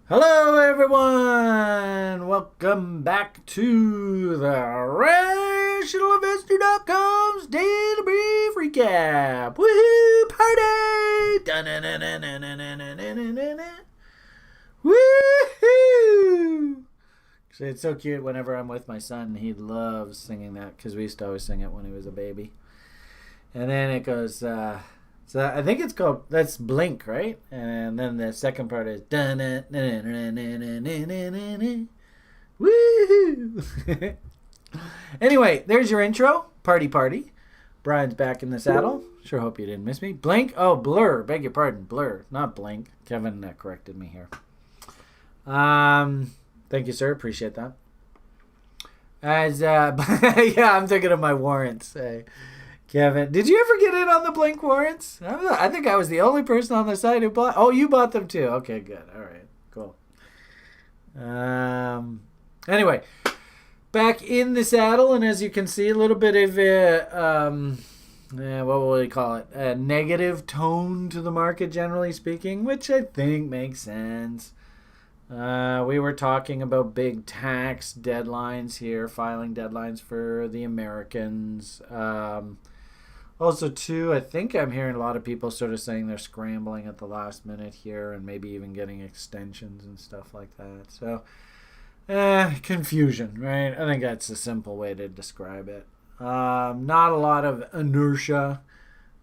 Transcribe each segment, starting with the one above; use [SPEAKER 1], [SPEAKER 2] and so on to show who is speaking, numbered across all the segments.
[SPEAKER 1] Hello, everyone! Welcome back to the RationalInvestor.com's Daily Brief Recap. Woohoo! Party! Woohoo! It's so cute whenever I'm with my son. He loves singing that because we used to always sing it when he was a baby. And then it goes, so I think it's called, that's Blink, right? And then the second part is woohoo. Anyway, there's your intro. Party. Brian's back in the saddle. Sure hope you didn't miss me. Blink. Oh, Blur. Beg your pardon. Blur, not Blink. Kevin corrected me here. Thank you, sir. Appreciate that. As yeah, I'm thinking of my warrants. Kevin, did you ever get in on the Blink warrants? I think I was the only person on the site who bought. Oh, you bought them too. Okay, good. All right, cool. Anyway, back in the saddle, and as you can see, a little bit of what will we call it? A negative tone to the market, generally speaking, which I think makes sense. We were talking about big tax deadlines here, filing deadlines for the Americans. Also, too, I think I'm hearing a lot of people sort of saying they're scrambling at the last minute here and maybe even getting extensions and stuff like that. So, confusion, right? I think that's a simple way to describe it. Not a lot of inertia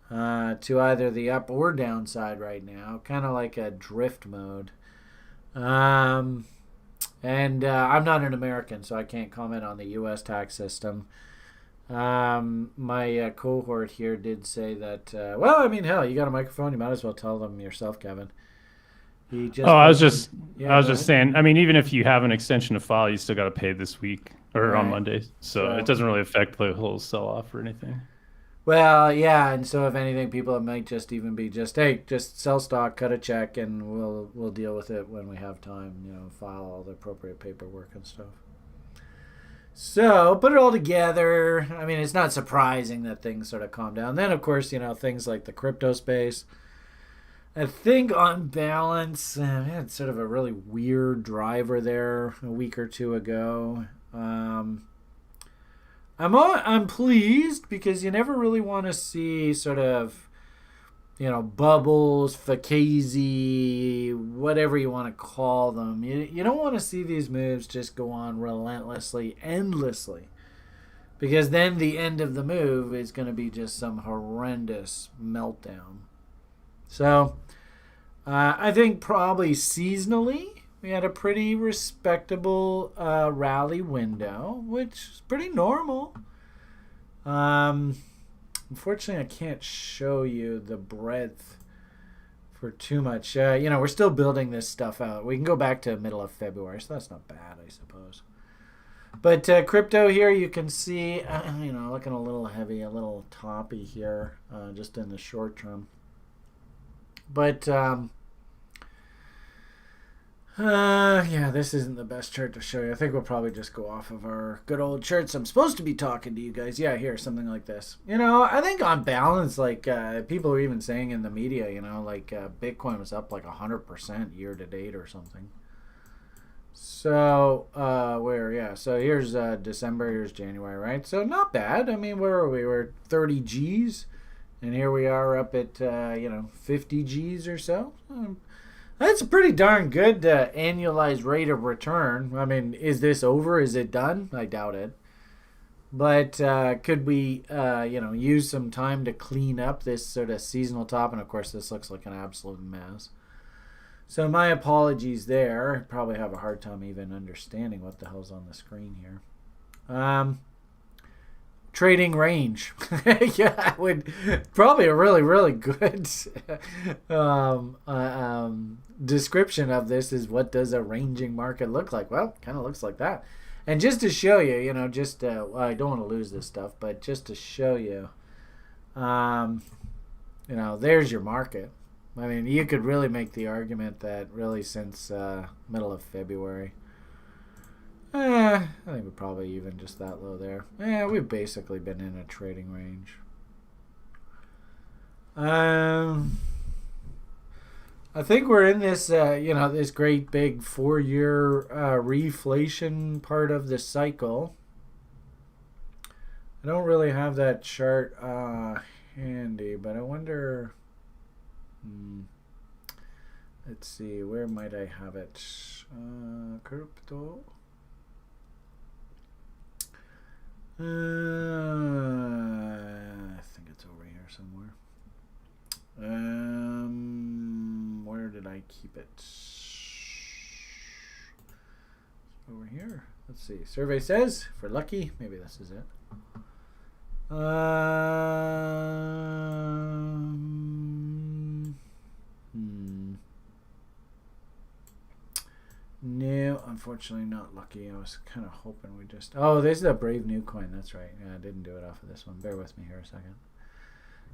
[SPEAKER 1] to either the up or downside right now. Kind of like a drift mode. I'm not an American, so I can't comment on the U.S. tax system. My cohort here did say that, well, I mean, hell, you got a microphone, you might as well tell them yourself, Kevin.
[SPEAKER 2] I was just saying, I mean, even if you have an extension to file, you still got to pay this week or on Monday. So it doesn't really affect the whole sell-off or anything.
[SPEAKER 1] Well, yeah, and so if anything, people might just even be hey, just sell stock, cut a check, and we'll deal with it when we have time, file all the appropriate paperwork and stuff. So, put it all together. I mean, it's not surprising that things sort of calm down. Then, of course, things like the crypto space. I think on balance, it's sort of a really weird driver there a week or two ago. I'm pleased because you never really want to see sort of, bubbles, fugazi, whatever you want to call them. You don't want to see these moves just go on relentlessly, endlessly. Because then the end of the move is going to be just some horrendous meltdown. So, I think probably seasonally, we had a pretty respectable rally window, which is pretty normal. Unfortunately, I can't show you the breadth for too much. We're still building this stuff out. We can go back to middle of February, so that's not bad, I suppose. But crypto here, you can see, looking a little heavy, a little toppy here, just in the short term. But, this isn't the best chart to show you. I think we'll probably just go off of our good old charts. I'm supposed to be talking to you guys. Yeah, here, something like this. I think on balance, people are even saying in the media, Bitcoin was up 100% year to date or something. So, so here's December, here's January, right? So not bad. I mean, where are we? We're 30 G's, and here we are up at, 50 G's or so. That's a pretty darn good annualized rate of return. I mean, is this over? Is it done? I doubt it. But could we, use some time to clean up this sort of seasonal top? And, of course, this looks like an absolute mess. So my apologies there. I probably have a hard time even understanding what the hell's on the screen here. Trading range. Yeah, I would probably a really, really good description of this is what does a ranging market look like? Well, kind of looks like that. And just to show you, I don't want to lose this stuff, but just to show you, there's your market. I mean, you could really make the argument that really since middle of February, I think we're probably even just that low there. We've basically been in a trading range. I think we're in this, this great big 4-year reflation part of the cycle. I don't really have that chart handy, but I wonder. Let's see, where might I have it? Crypto. I think it's over here somewhere. Where did I keep it? Over here. Let's see. Survey says, for lucky, maybe this is it. No, unfortunately not lucky. I was kind of hoping we just... Oh, this is a Brave New Coin. That's right. Yeah, I didn't do it off of this one. Bear with me here a second.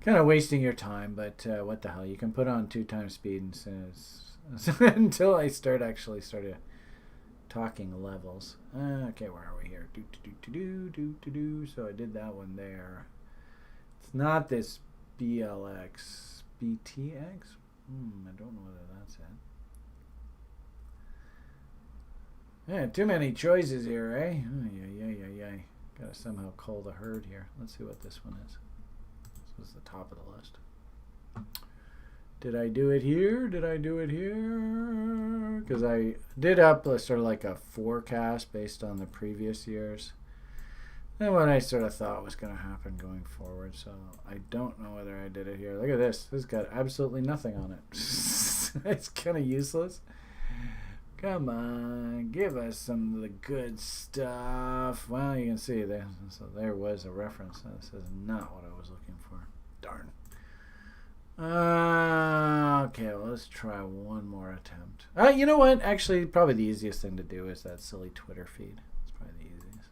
[SPEAKER 1] Kind of wasting your time, but what the hell? You can put on 2 times speed and until I started talking levels. Okay, where are we here? So I did that one there. It's not this BLX. BTX? I don't know whether that's it. Yeah, too many choices here, eh? Yeah. Gotta somehow cull the herd here. Let's see what this one is. This was the top of the list. Did I do it here? Because I did up sort of like a forecast based on the previous years. And what I sort of thought was going to happen going forward. So I don't know whether I did it here. Look at this. This has got absolutely nothing on it. It's kind of useless. Come on, give us some of the good stuff. Well, you can see there. So there was a reference. This is not what I was looking for. Darn. Okay, well, let's try one more attempt. You know what? Actually, probably the easiest thing to do is that silly Twitter feed. It's probably the easiest.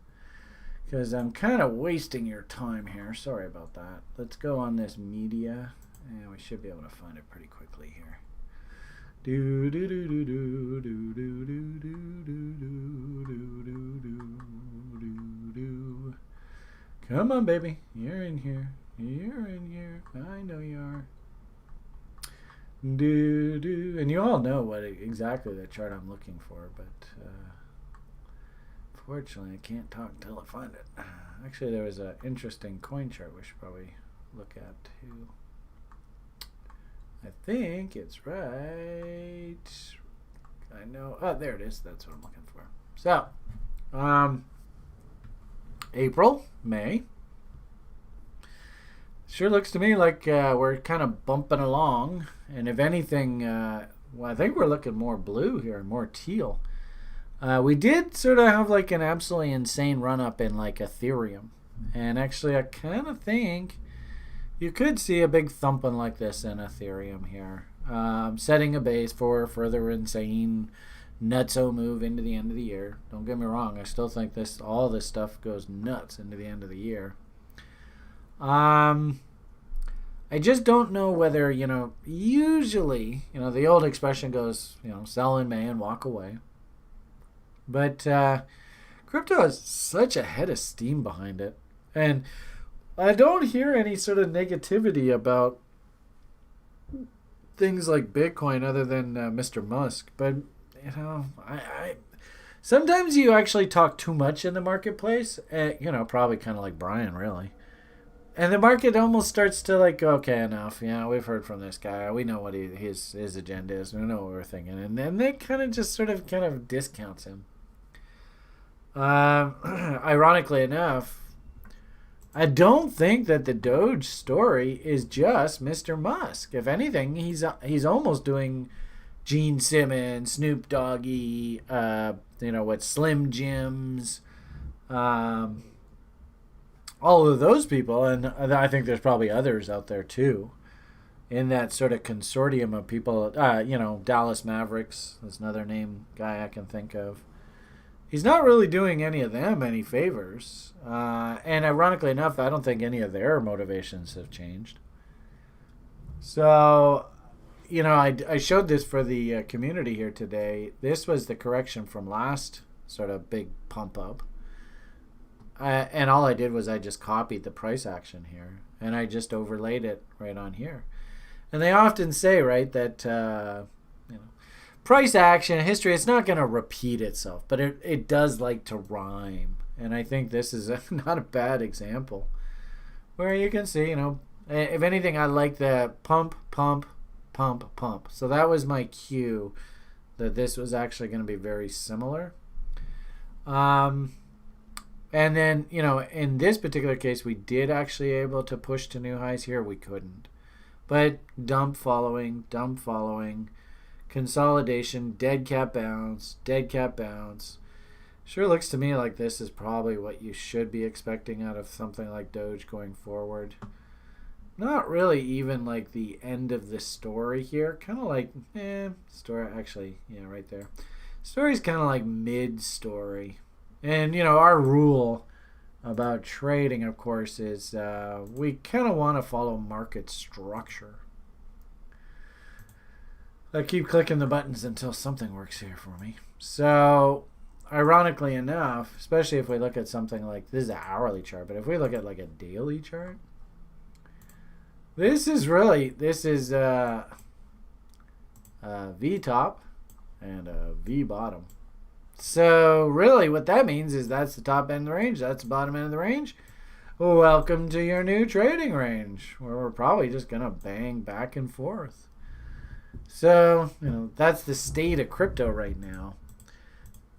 [SPEAKER 1] Because I'm kind of wasting your time here. Sorry about that. Let's go on this media. And we should be able to find it pretty quickly here. Come on, baby. You're in here. I know you are. And you all know what exactly the chart I'm looking for, but fortunately I can't talk until I find it. Actually, there was an interesting coin chart we should probably look at too. I think it's right. I know. Oh, there it is. That's what I'm looking for. So, April, May. Sure looks to me like we're kind of bumping along. And if anything, I think we're looking more blue here, more teal. We did sort of have like an absolutely insane run up in like Ethereum. And actually, I kind of think you could see a big thumping like this in Ethereum here, setting a base for a further insane nutso move into the end of the year. Don't get me wrong, I still think all this stuff goes nuts into the end of the year. I just don't know whether, usually, the old expression goes, sell in May and walk away. But crypto has such a head of steam behind it. And I don't hear any sort of negativity about things like Bitcoin other than Mr. Musk. But, I sometimes you actually talk too much in the marketplace. Probably kind of like Brian, really. And the market almost starts to like, okay, enough. We've heard from this guy. We know what his agenda is. We know what we're thinking. And then they kind of just sort of discounts him. Ironically enough, I don't think that the Doge story is just Mr. Musk. If anything, he's almost doing Gene Simmons, Snoop Doggy, Slim Jims, all of those people, and I think there's probably others out there too, in that sort of consortium of people. Dallas Mavericks is another guy I can think of. He's not really doing any of them any favors. And ironically enough, I don't think any of their motivations have changed. So, I showed this for the community here today. This was the correction from last sort of big pump up. And all I did was I just copied the price action here. And I just overlaid it right on here. And they often say, right, that price action history, it's not going to repeat itself, but it does like to rhyme. And I think this is not a bad example where you can see, if anything, I like the pump, pump, pump, pump. So that was my cue that this was actually going to be very similar. And then, in this particular case, we did actually able to push to new highs. Here we couldn't. But dump following, consolidation, dead cat bounce, dead cat bounce. Sure looks to me like this is probably what you should be expecting out of something like Doge going forward. Not really even like the end of the story here. Kind of like, story actually, yeah, right there. Story's kind of like mid-story. And, our rule about trading, of course, is we kind of want to follow market structure. I keep clicking the buttons until something works here for me. So, ironically enough, especially if we look at something like, this is an hourly chart, but if we look at like a daily chart, this is V top and a V bottom. So really what that means is that's the top end of the range, that's the bottom end of the range. Welcome to your new trading range, where we're probably just going to bang back and forth. So, that's the state of crypto right now.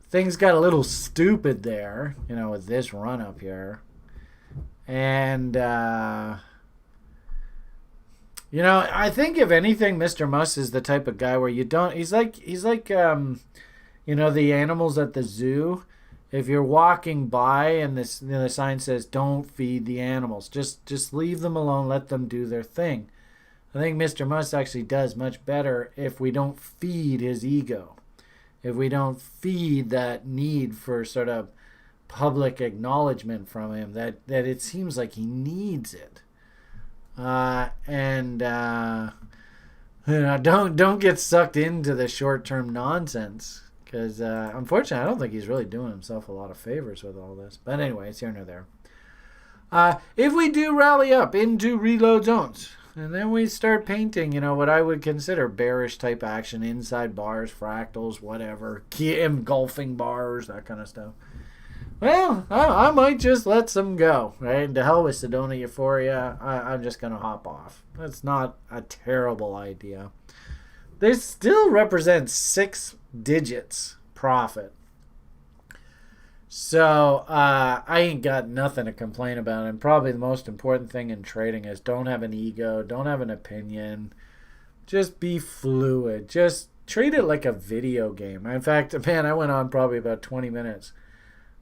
[SPEAKER 1] Things got a little stupid there, with this run up here. And, I think if anything, Mr. Musk is the type of guy where he's like, the animals at the zoo. If you're walking by and the sign says, don't feed the animals, just leave them alone, let them do their thing. I think Mr. Musk actually does much better if we don't feed his ego. If we don't feed that need for sort of public acknowledgement from him, that it seems like he needs it. Don't get sucked into the short-term nonsense, because unfortunately I don't think he's really doing himself a lot of favors with all this. But anyway, it's here nor there. If we do rally up into reload zones, and then we start painting, what I would consider bearish type action, inside bars, fractals, whatever, engulfing bars, that kind of stuff. Well, I might just let some go, right? And to hell with Sedona Euphoria, I'm just going to hop off. That's not a terrible idea. They still represent 6 digits profit. So I ain't got nothing to complain about. And probably the most important thing in trading is don't have an ego, don't have an opinion. Just be fluid. Just treat it like a video game. In fact, man, I went on probably about 20 minutes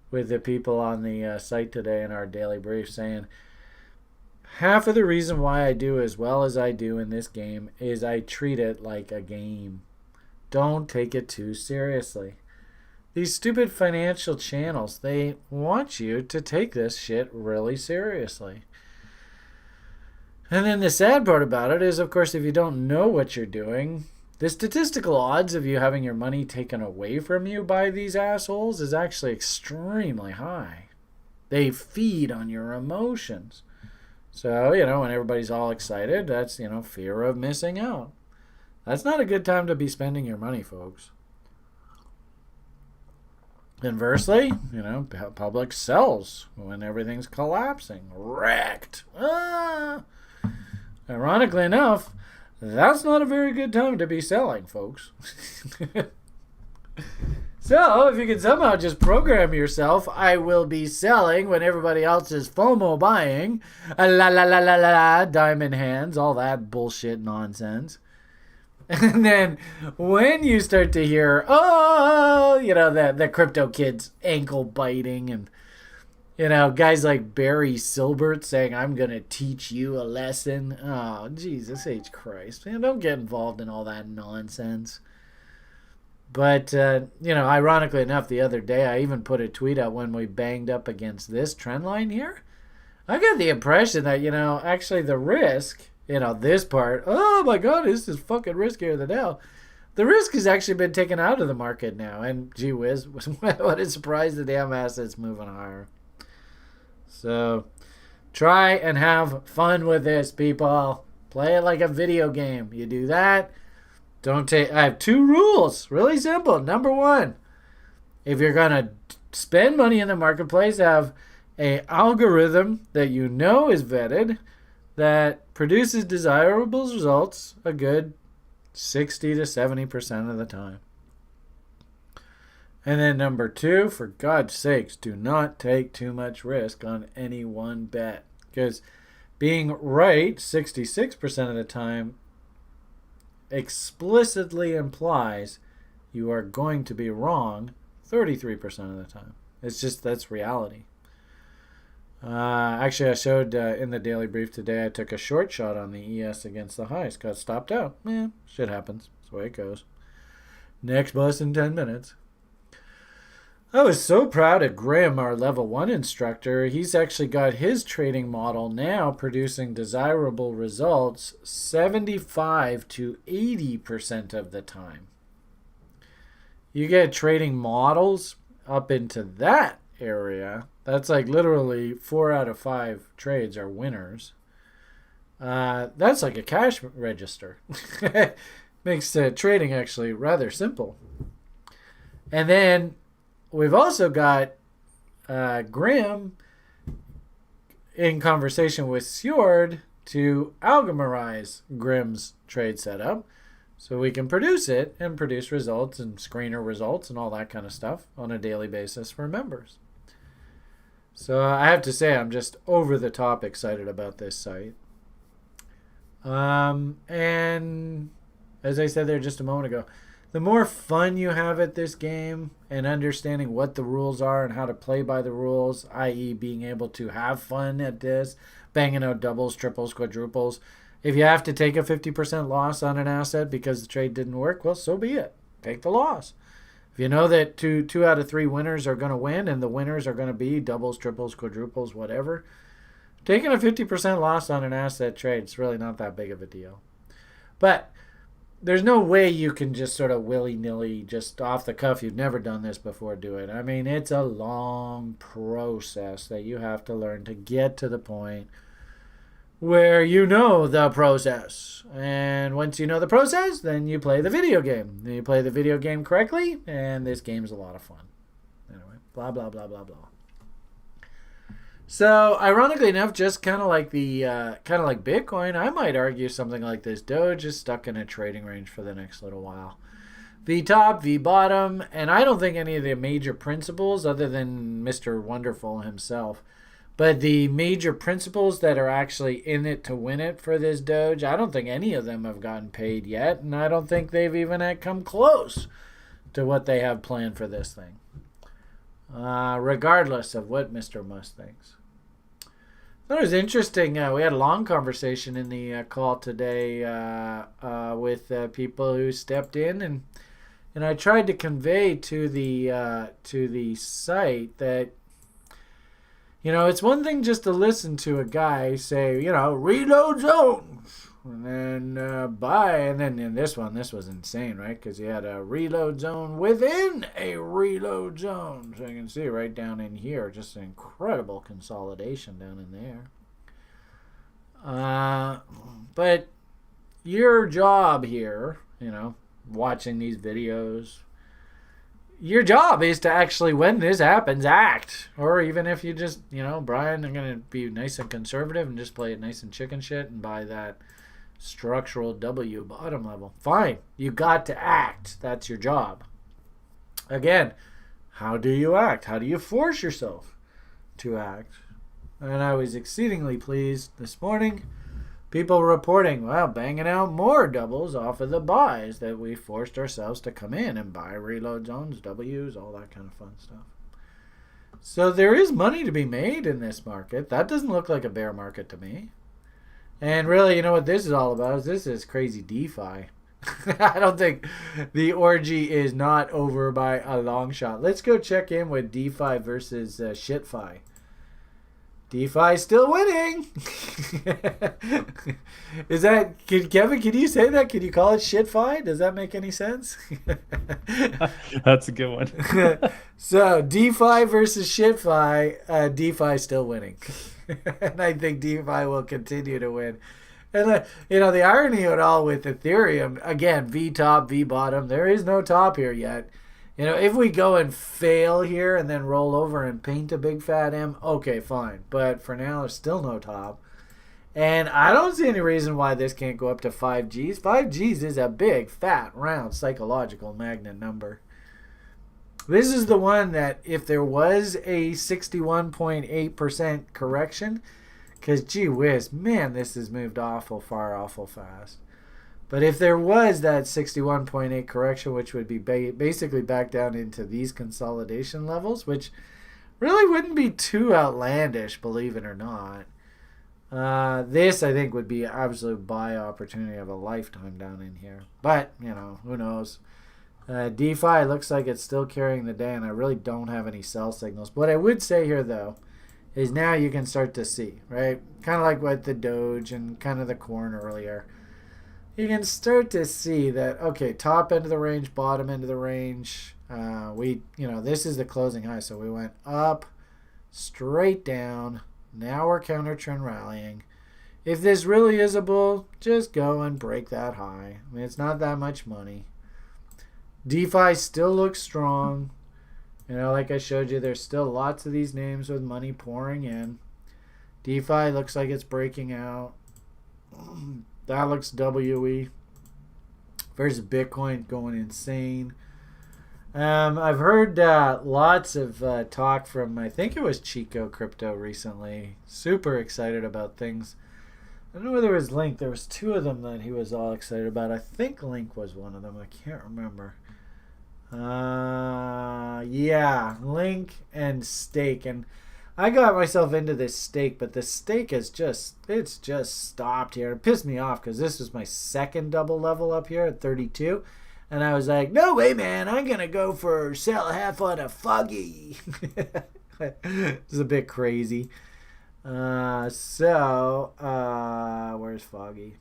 [SPEAKER 1] with the people on the site today in our daily brief saying half of the reason why I do as well as I do in this game is I treat it like a game. Don't take it too seriously. These stupid financial channels, they want you to take this shit really seriously. And then the sad part about it is, of course, if you don't know what you're doing, the statistical odds of you having your money taken away from you by these assholes is actually extremely high. They feed on your emotions. So, when everybody's all excited, that's, fear of missing out. That's not a good time to be spending your money, folks. Inversely, public sells when everything's collapsing. Wrecked. Ironically enough, that's not a very good time to be selling, folks. So, if you can somehow just program yourself, I will be selling when everybody else is FOMO buying. La la la la la, diamond hands, all that bullshit nonsense. And then when you start to hear, the crypto kids ankle biting and, guys like Barry Silbert saying, I'm going to teach you a lesson. Oh, Jesus H. Christ. Man, don't get involved in all that nonsense. But, ironically enough, the other day I even put a tweet out when we banged up against this trend line here. I got the impression that, actually the risk, this part, oh my God, this is fucking riskier than hell. The risk has actually been taken out of the market now. And gee whiz, what a surprise the damn asset's moving higher. So try and have fun with this, people. Play it like a video game. You do that, I have 2 rules. Really simple. Number 1, if you're going to spend money in the marketplace, have a algorithm that you know is vetted that produces desirable results a good 60 to 70% of the time. And then number 2, for God's sakes, do not take too much risk on any one bet. Because being right 66% of the time explicitly implies you are going to be wrong 33% of the time. It's just, that's reality. Actually, I showed in the daily brief today, I took a short shot on the ES against the highs. Got stopped out. Shit happens. That's the way it goes. Next bus in 10 minutes. I was so proud of Graham, our level 1 instructor. He's actually got his trading model now producing desirable results 75 to 80% of the time. You get trading models up into that area, that's like literally 4 out of 5 trades are winners. That's like a cash register. Makes trading actually rather simple. And then we've also got Graham in conversation with Sjord to algorithmize Grimm's trade setup so we can produce it and produce results and screener results and all that kind of stuff on a daily basis for members. So I have to say I'm just over the top excited about this site. And as I said there just a moment ago, the more fun you have at this game and understanding what the rules are and how to play by the rules, i.e. being able to have fun at this, banging out doubles, triples, quadruples. If you have to take a 50% loss on an asset because the trade didn't work, well, so be it. Take the loss. If you know that two out of 3 winners are going to win and the winners are going to be doubles, triples, quadruples, whatever, taking a 50% loss on an asset trade is really not that big of a deal. But there's no way you can just sort of willy-nilly, just off the cuff, you've never done this before, do it. I mean, it's a long process that you have to learn to get to the point where you know the process. And once you know the process, then you play the video game. Then you play the video game correctly, and this game's a lot of fun. Anyway, blah, blah, blah, blah, blah. So, ironically enough, just kind of like Bitcoin, I might argue something like this. Doge is stuck in a trading range for the next little while. V top, V bottom, and I don't think any of the major principles, other than Mr. Wonderful himself, but the major principles that are actually in it to win it for this Doge, I don't think any of them have gotten paid yet, and I don't think they've even come close to what they have planned for this thing. Regardless of what Mr. Musk thinks. It was interesting. We had a long conversation in the call today with people who stepped in, and I tried to convey to the site that, you know, it's one thing just to listen to a guy say, you know, reload zones, and then buy, and then in this was insane, right? Because he had a reload zone within a reload zone. So you can see right down in here, just an incredible consolidation down in there. But your job here, you know, watching these videos, your job is to actually, when this happens, act. Or even if you just, you know, Brian, I'm going to be nice and conservative and just play it nice and chicken shit and buy that structural W bottom level. Fine. You got to act. That's your job. Again, how do you act? How do you force yourself to act? And I was exceedingly pleased this morning. People reporting, well, banging out more doubles off of the buys that we forced ourselves to come in and buy reload zones, W's, all that kind of fun stuff. So there is money to be made in this market. That doesn't look like a bear market to me. And really, you know what this is all about? This is crazy DeFi. I don't think the orgy is not over by a long shot. Let's go check in with DeFi versus ShitFi. DeFi still winning. Is that, Kevin, can you say that? Can you call it ShitFi? Does that make any sense?
[SPEAKER 2] That's a good one.
[SPEAKER 1] So DeFi versus ShitFi, DeFi still winning. And I think DeFi will continue to win. And the irony of it all with Ethereum, again, V top, V bottom, there is no top here yet. If we go and fail here and then roll over and paint a big fat M, okay, fine. But for now, there's still no top. And I don't see any reason why this can't go up to 5Gs. 5Gs is a big, fat, round, psychological magnet number. This is the one that if there was a 61.8% correction, because gee whiz, man, this has moved awful far, awful fast. But if there was that 61.8 correction, which would be basically back down into these consolidation levels, which really wouldn't be too outlandish, believe it or not. This, I think, would be an absolute buy opportunity of a lifetime down in here. But, who knows. DeFi looks like it's still carrying the day, and I really don't have any sell signals. What I would say here, though, is now you can start to see, right? Kind of like with the Doge and kind of the corn earlier. You can start to see that, okay, top end of the range, bottom end of the range. This is the closing high. So we went up, straight down. Now we're counter trend rallying. If this really is a bull, just go and break that high. I mean, it's not that much money. DeFi still looks strong. Like I showed you, there's still lots of these names with money pouring in. DeFi looks like it's breaking out. That looks WE. Versus Bitcoin going insane. I've heard lots of talk from, I think it was Chico Crypto recently. Super excited about things. I don't know whether it was Link. There was two of them that he was all excited about. I think Link was one of them. I can't remember. Yeah, Link and Stake. And I got myself into this Stake, but the Stake is just stopped here. It pissed me off because this was my second double level up here at 32. And I was like, no way, man. I'm going to go for sell half on a Foggy. It's a bit crazy. Where's Foggy?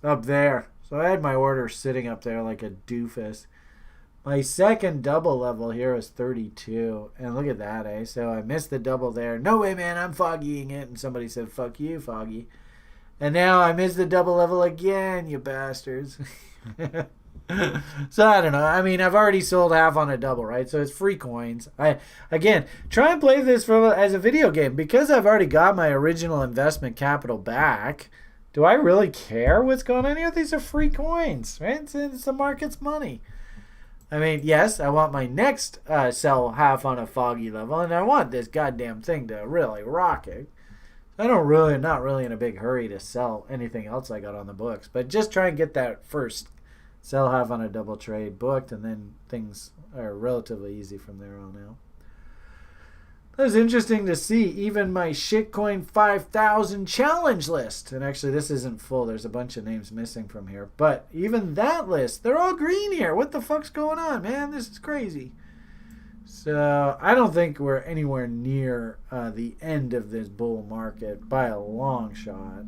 [SPEAKER 1] Up there. So I had my order sitting up there like a doofus. My second double level here was 32. And look at that, eh? So I missed the double there. No way, man. I'm foggying it. And somebody said, fuck you, Foggy. And now I missed the double level again, you bastards. So I don't know. I mean, I've already sold half on a double, right? So it's free coins. Again, try and play this as a video game. Because I've already got my original investment capital back, do I really care what's going on here? These are free coins, right? It's the market's money. I mean, yes, I want my next sell half on a Foggy level, and I want this goddamn thing to really rock it. Not really in a big hurry to sell anything else I got on the books, but just try and get that first sell half on a double trade booked, and then things are relatively easy from there on out. That was interesting to see even my shitcoin 5,000 challenge list. And actually, this isn't full. There's a bunch of names missing from here. But even that list, they're all green here. What the fuck's going on, man? This is crazy. So I don't think we're anywhere near the end of this bull market by a long shot.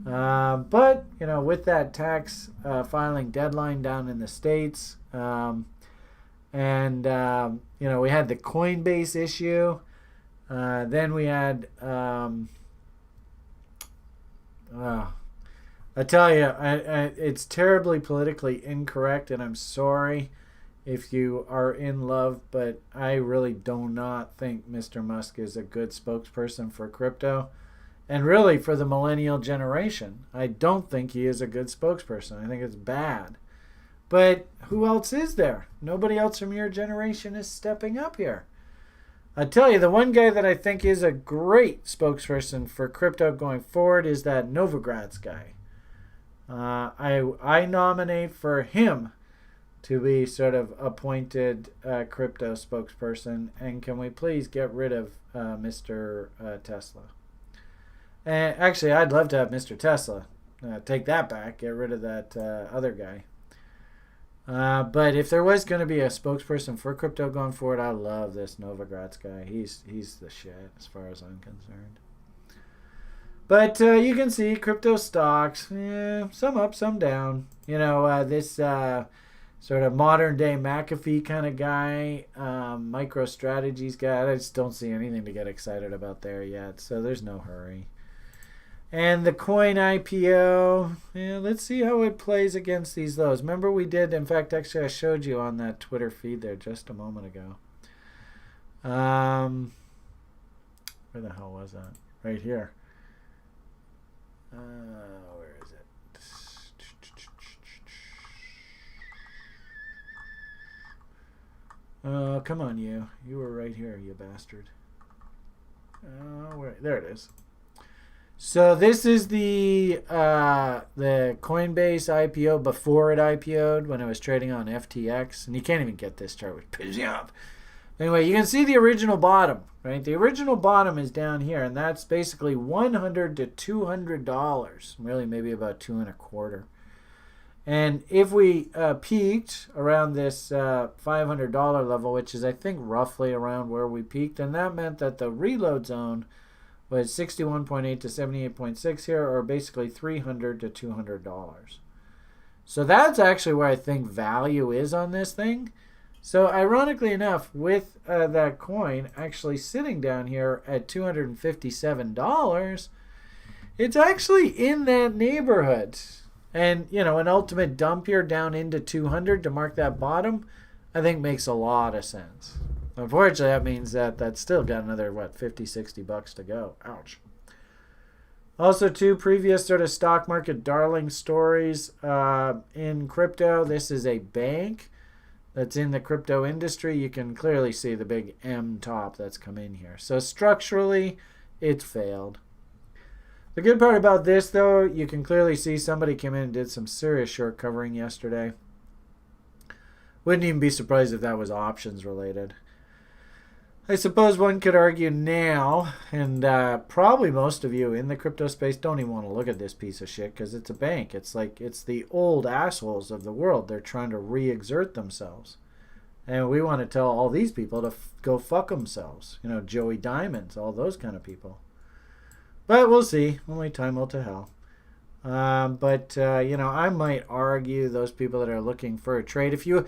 [SPEAKER 1] But, with that tax filing deadline down in the States, and we had the Coinbase issue. Then we had, I tell you, it's terribly politically incorrect, and I'm sorry if you are in love, but I really do not think Mr. Musk is a good spokesperson for crypto. And really for the millennial generation. I don't think he is a good spokesperson. I think it's bad. But who else is there? Nobody else from your generation is stepping up here. I tell you, the one guy that I think is a great spokesperson for crypto going forward is that Novogratz guy. I nominate for him to be sort of appointed crypto spokesperson. And can we please get rid of Mr. Tesla? And actually, I'd love to have Mr. Tesla. Take that back. Get rid of that other guy. But if there was going to be a spokesperson for crypto going forward, I love this Novogratz guy. He's the shit as far as I'm concerned. But you can see crypto stocks, some up, some down. This sort of modern day McAfee kind of guy, MicroStrategies guy, I just don't see anything to get excited about there yet. So there's no hurry. And the coin IPO, yeah, let's see how it plays against these lows. Remember we did, in fact, actually I showed you on that Twitter feed there just a moment ago. Where the hell was that? Right here. Where is it? Oh, come on, you. You were right here, you bastard. There it is. So this is the Coinbase IPO before it IPO'd when it was trading on FTX. And you can't even get this chart, which pisses me off. Anyway, you can see the original bottom, right? The original bottom is down here, and that's basically $100 to $200. Really, maybe about $2.25. And if we peaked around this $500 level, which is I think roughly around where we peaked, and that meant that the reload zone was 61.8 to 78.6 here, or basically $300 to $200. So that's actually where I think value is on this thing. So ironically enough, with that coin actually sitting down here at $257, it's actually in that neighborhood. And, you know, an ultimate dump here down into 200 to mark that bottom, I think makes a lot of sense. Unfortunately, that means that that's still got another, what, 50, 60 bucks to go. Ouch. Also, two previous sort of stock market darling stories in crypto. This is a bank that's in the crypto industry. You can clearly see the big M top that's come in here. So structurally, it's failed. The good part about this, though, you can clearly see somebody came in and did some serious short covering yesterday. Wouldn't even be surprised if that was options related. I suppose one could argue now, and probably most of you in the crypto space don't even want to look at this piece of shit because it's a bank. It's like it's the old assholes of the world. They're trying to re-exert themselves. And we want to tell all these people to go fuck themselves. You know, Joey Diamonds, all those kind of people. But we'll see. Only time will tell. You know, I might argue those people that are looking for a trade. If you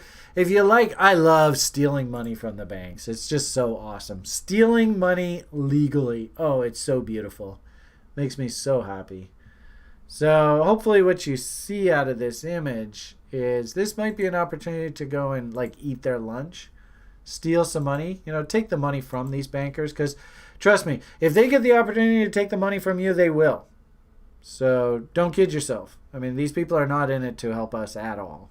[SPEAKER 1] like, I love stealing money from the banks. It's just so awesome. Stealing money legally. Oh, it's so beautiful. Makes me so happy. So hopefully what you see out of this image is this might be an opportunity to go and like eat their lunch. Steal some money. You know, take the money from these bankers because trust me, if they get the opportunity to take the money from you, they will. So don't kid yourself. I mean, these people are not in it to help us at all.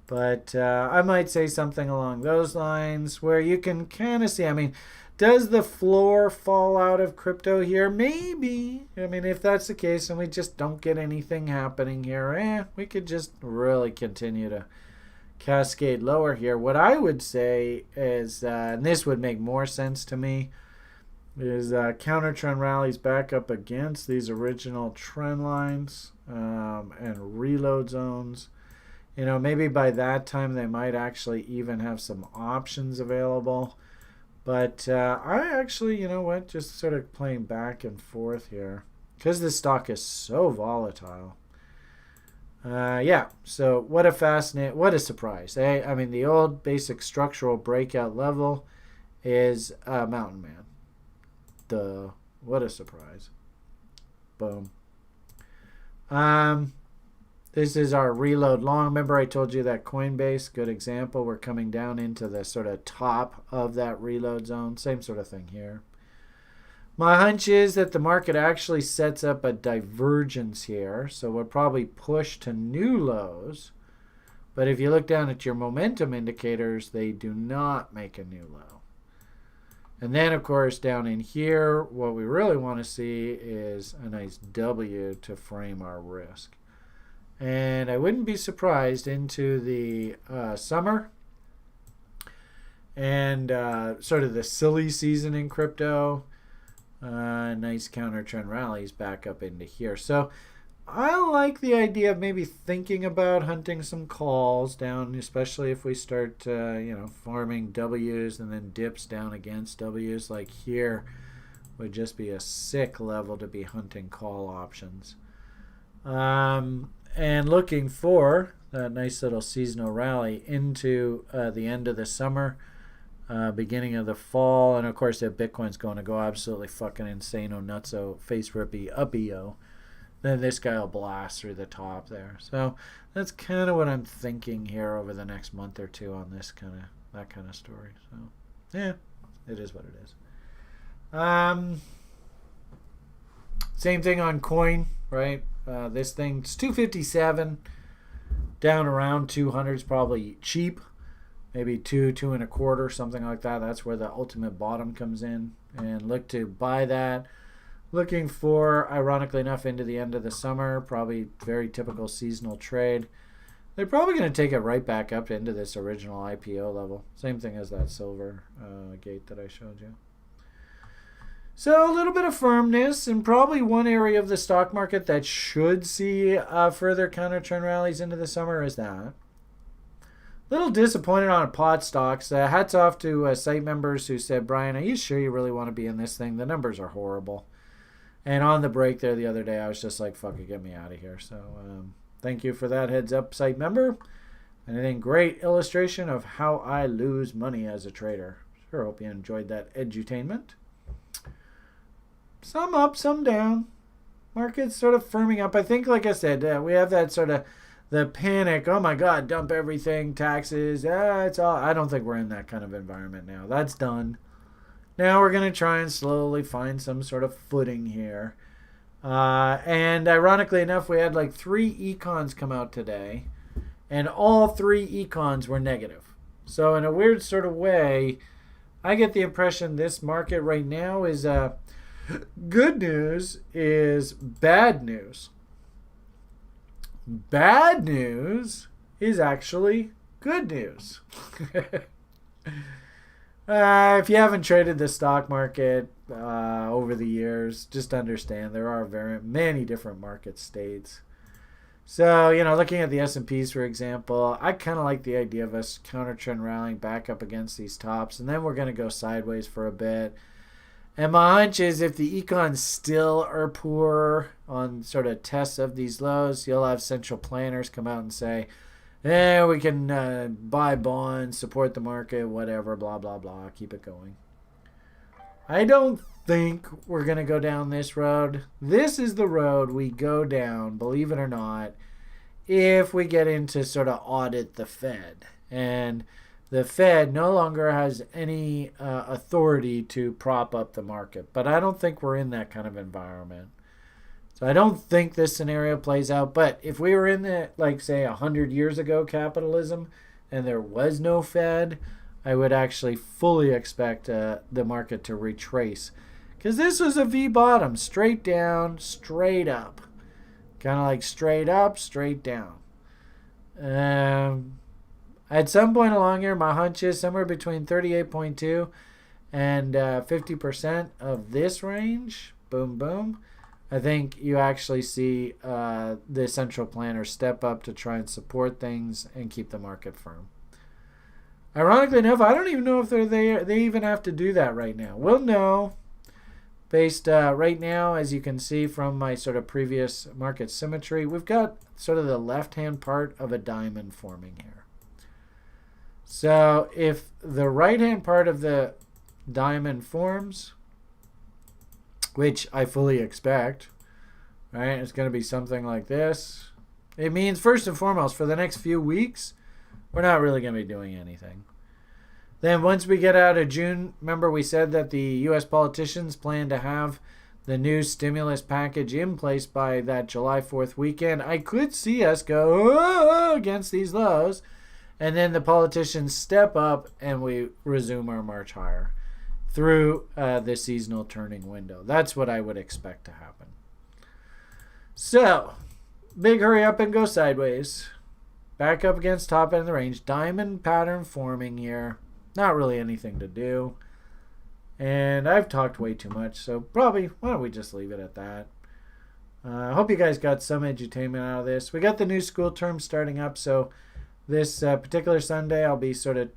[SPEAKER 1] But I might say something along those lines where you can kind of see, I mean, does the floor fall out of crypto here? Maybe. I mean, if that's the case and we just don't get anything happening here, we could just really continue to cascade lower here. What I would say is, and this would make more sense to me, is counter trend rallies back up against these original trend lines and reload zones. You know, maybe by that time they might actually even have some options available. But I actually, you know what, just sort of playing back and forth here because this stock is so volatile. So what a surprise. I mean, the old basic structural breakout level is Mountain Man. Duh. What a surprise. Boom. This is our reload long. Remember I told you that Coinbase, good example. We're coming down into the sort of top of that reload zone. Same sort of thing here. My hunch is that the market actually sets up a divergence here. So we'll probably push to new lows. But if you look down at your momentum indicators, they do not make a new low. And then, of course, down in here, what we really want to see is a nice W to frame our risk. And I wouldn't be surprised into the summer and sort of the silly season in crypto. Nice counter trend rallies back up into here. So I like the idea of maybe thinking about hunting some calls down, especially if we start, farming W's and then dips down against W's. Like here would just be a sick level to be hunting call options. And looking for that nice little seasonal rally into the end of the summer. beginning of the fall. And of course, if Bitcoin's going to go absolutely fucking insane, nutso, face rippy, uppy-o, then this guy will blast through the top there. So that's kind of what I'm thinking here over the next month or two on that kind of story. So yeah, it is what it is. Same thing on coin, right? This thing's 257, down around 200 is probably cheap. Maybe 2.25, something like that. That's where the ultimate bottom comes in. And look to buy that. Looking for, ironically enough, into the end of the summer. Probably very typical seasonal trade. They're probably going to take it right back up into this original IPO level. Same thing as that silver gate that I showed you. So a little bit of firmness, and probably one area of the stock market that should see further counter trend rallies into the summer is that. Little disappointed on pot stocks. Hats off to site members who said, Brian, are you sure you really want to be in this thing? The numbers are horrible. And on the break there the other day, I was just like, fuck it, get me out of here. So thank you for that heads up, site member. And I think great illustration of how I lose money as a trader. Sure hope you enjoyed that edutainment. Some up, some down. Market's sort of firming up. I think, like I said, we have that sort of the panic, oh my God, dump everything, taxes, it's all. I don't think we're in that kind of environment now. That's done. Now we're going to try and slowly find some sort of footing here. And ironically enough, we had like 3 econs come out today, and all 3 econs were negative. So in a weird sort of way, I get the impression this market right now is good news is bad news. Bad news is actually good news. If you haven't traded the stock market over the years, just understand there are very many different market states. So, looking at the S&Ps, for example, I kind of like the idea of us counter trend rallying back up against these tops, and then we're going to go sideways for a bit. And my hunch is if the econs still are poor on sort of tests of these lows, you'll have central planners come out and say, we can buy bonds, support the market, whatever, blah, blah, blah, keep it going. I don't think we're going to go down this road. This is the road we go down, believe it or not, if we get into sort of audit the Fed. And the Fed no longer has any authority to prop up the market. But I don't think we're in that kind of environment. So I don't think this scenario plays out. But if we were in the, like, say, 100 years ago capitalism and there was no Fed, I would actually fully expect the market to retrace. Because this was a V bottom, straight down, straight up. Kind of like straight up, straight down. At some point along here, my hunch is somewhere between 38.2 and 50% of this range. Boom, boom. I think you actually see the central planner step up to try and support things and keep the market firm. Ironically enough, I don't even know if they even have to do that right now. We'll know based right now, as you can see from my sort of previous market symmetry, we've got sort of the left-hand part of a diamond forming here. So if the right-hand part of the diamond forms, which I fully expect, right, it's going to be something like this. It means, first and foremost, for the next few weeks, we're not really going to be doing anything. Then once we get out of June, remember we said that the U.S. politicians plan to have the new stimulus package in place by that July 4th weekend. I could see us go against these lows, and then the politicians step up and we resume our march higher through the seasonal turning window. That's what I would expect to happen. So, big hurry up and go sideways. Back up against top end of the range. Diamond pattern forming here. Not really anything to do. And I've talked way too much, so probably, why don't we just leave it at that. I hope you guys got some edutainment out of this. We got the new school term starting up, so this particular Sunday I'll be sort of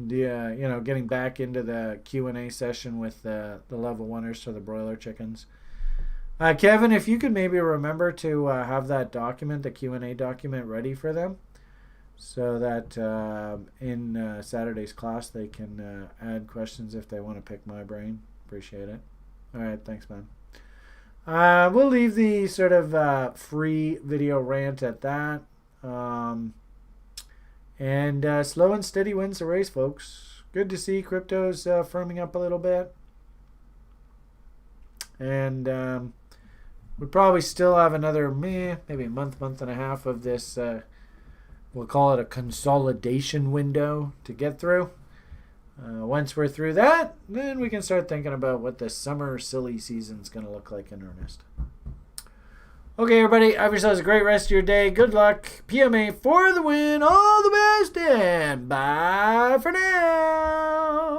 [SPEAKER 1] getting back into the Q&A session with the level 1ers for the broiler chickens. Kevin, if you could maybe remember to have that document, the Q&A document, ready for them, so that in Saturday's class they can add questions if they want to pick my brain. Appreciate it. All right, thanks, man. We'll leave the sort of free video rant at that. And slow and steady wins the race, folks. Good to see crypto's firming up a little bit. And we probably still have another maybe a month and a half of this, we'll call it a consolidation window to get through. Once we're through that, then we can start thinking about what the summer silly season's going to look like in earnest. Okay, everybody, have yourselves a great rest of your day. Good luck. PMA for the win. All the best, and bye for now.